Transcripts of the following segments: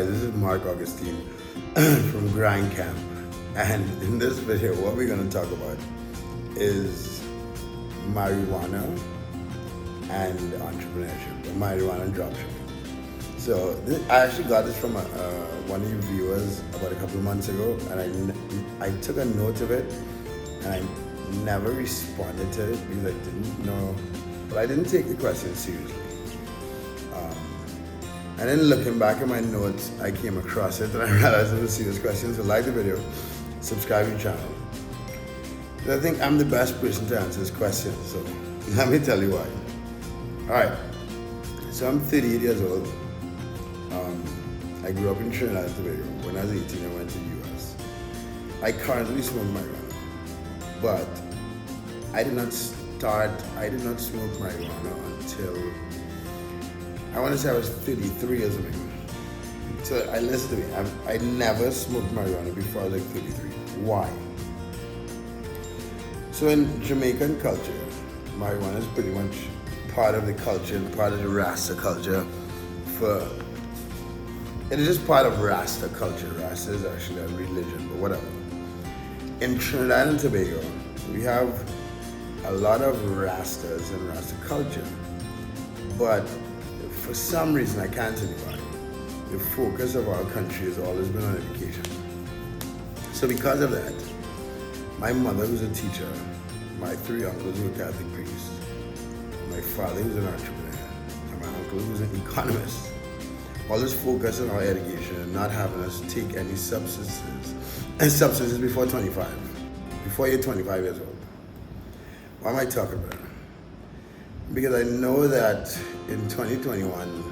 guys, this is Mark Augustine from Grind Camp, and in this video what we're going to talk about is marijuana and entrepreneurship, or marijuana and dropshipping. So I actually got this from one of your viewers about a couple of months ago, and I took a note of it, and I never responded to it because I didn't know, but I didn't take the question seriously. And then looking back at my notes, I came across it and I realized it was a serious question. So like the video, subscribe to the channel. I think I'm the best person to answer this question, so let me tell you why. Alright, so I'm 38 years old. I grew up in Trinidad and Tobago. When I was 18, I went to the US. I currently smoke marijuana, but I did not smoke marijuana until I want to say I was 33 years old. So listen to me, I never smoked marijuana before I was like 33. Why? So in Jamaican culture, marijuana is pretty much part of the culture and part of the Rasta culture. It is just part of Rasta culture. Rasta is actually a religion, but whatever. In Trinidad and Tobago, we have a lot of Rastas and Rasta culture, but for some reason, I can't tell you why, the focus of our country has always been on education. So because of that, my mother was a teacher, my three uncles were Catholic priests, my father was an entrepreneur, and my uncle was an economist. All this focus on our education and not having us take any substances before 25, before you're 25 years old. Why am I talking about it? Because I know that in 2021,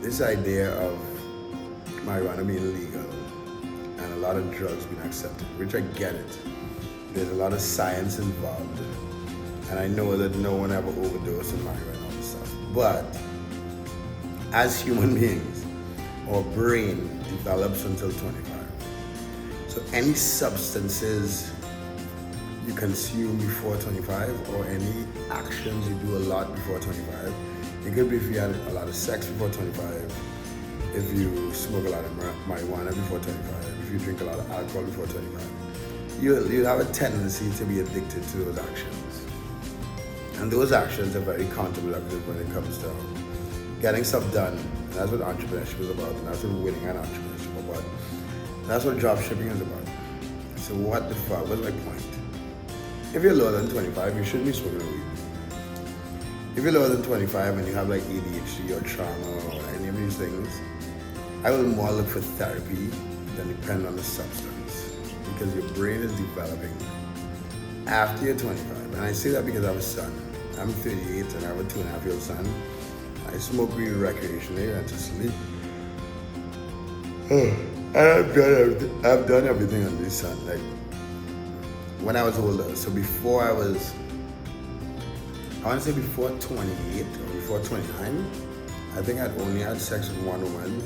this idea of marijuana being legal and a lot of drugs being accepted, which I get it. There's a lot of science involved, and I know that no one ever overdosed on marijuana and all this stuff. But as human beings, our brain develops until 25. So any substances you consume before 25, or any actions you do a lot before 25. It could be if you had a lot of sex before 25, if you smoke a lot of marijuana before 25, if you drink a lot of alcohol before 25. You'll have a tendency to be addicted to those actions. And those actions are very counterproductive when it comes to getting stuff done. And that's what entrepreneurship is about, and that's what winning an entrepreneurship is about. And that's what dropshipping is about. So what the fuck, what's my point? If you're lower than 25, you shouldn't be smoking weed. If you're lower than 25 and you have like ADHD or trauma or any of these things, I will more look for therapy than depend on the substance, because your brain is developing after you're 25. And I say that because I have a son. I'm 38 and I have a 2.5-year-old son. I smoke weed recreationally and to sleep. And I've done everything on this son. Like, when I was older, so before I want to say before 28 or before 29, I think I'd only had sex with one woman.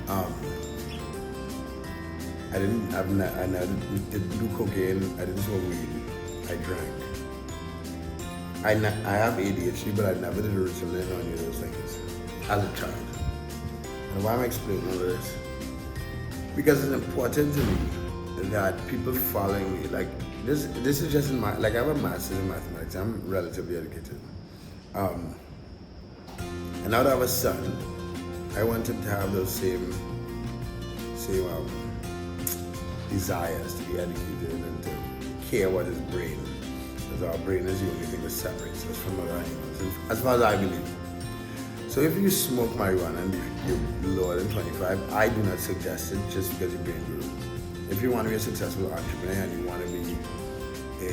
I never did do cocaine, I didn't smoke weed, I drank. I have ADHD, but I never did Ritalin or any of those things as a child. And why am I explaining all this? Because it's important to me that people following me, like this is just in my, like I have a master's in mathematics, I'm relatively educated. And now that I have a son, I wanted to have those same desires to be educated and to care what his brain, because our brain is the only thing that separates us from other animals, as far as I believe. So if you smoke marijuana and you're lower than 25, I do not suggest it just because your brain grew. If you want to be a successful entrepreneur and you want to be a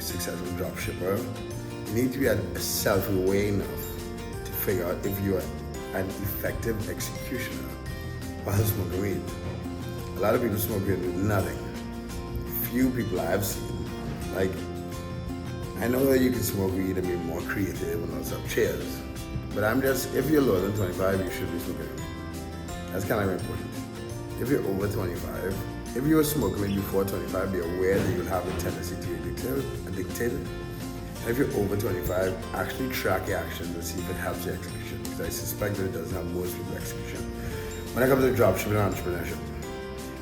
successful dropshipper, you need to be self-aware enough to figure out if you are an effective executioner while smoking weed. A lot of people smoke weed with nothing. Few people I've seen. Like, I know that you can smoke weed and be more creative and all stuff. Cheers. But if you're lower than 25, you should be smoking weed. That's kind of important. If you're over 25, if you were smoking weed before 25, be aware that you'll have a tendency to be addicted. And if you're over 25, actually track your actions and see if it helps your execution. because I suspect that it doesn't have most people execution. When it comes to dropshipping and entrepreneurship,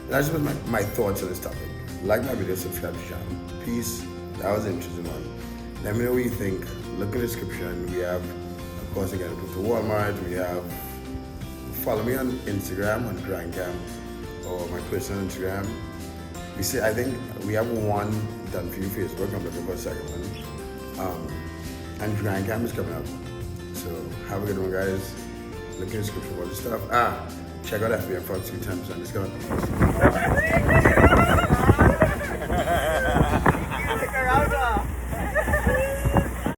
that's just my thoughts on this topic. Like my video, subscribe to the channel. Peace. That was an interesting one. Let me know what you think. Look in the description. We have, of course, again, put to Walmart. We have, follow me on Instagram, on Grindcam, or my personal Instagram. We see, I think we have one done for you, Facebook. I'm looking for a second one. And Grindcam is coming up. So have a good one, guys. Look in the description for all the stuff. Check out FBM for 2 times on discount.